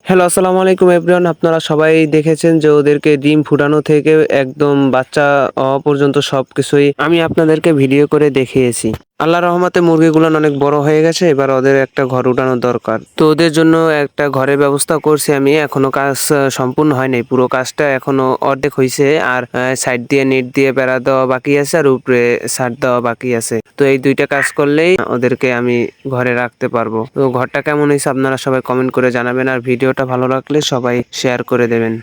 Hello, আসসালামু আলাইকুম everyone. আপনারা সবাই দেখেছেন যে ওদেরকে ডিম ফুটানো থেকে একদম বাচ্চা হওয়া পর্যন্ত সবকিছুই আমি আপনাদেরকে ভিডিও করে দেখিয়েছি। আল্লাহর রহমতে মুরগিগুলান অনেক বড় হয়ে গেছে। এবার ওদের একটা ঘর উঠানো দরকার। তো ওদের জন্য একটা ঘরের ব্যবস্থা করছি আমি। এখনো কাজ সম্পূর্ণ হয় নাই। পুরো কাজটা এখনো অর্ধেক হইছে। আর সাইড দিয়ে নেট দিয়ে বেড়া দেওয়া বাকি আছে আর উপরে ছাদ দেওয়া বাকি আছে। তো এই দুইটা কাজ করলেই ওদেরকে আমি ঘরে রাখতে পারবো। তো ঘরটা কেমন হয়েছে আপনারা সবাই কমেন্ট করে জানাবেন আর ভিডিওটা ভালো লাগলে সবাই শেয়ার করে দেবেন।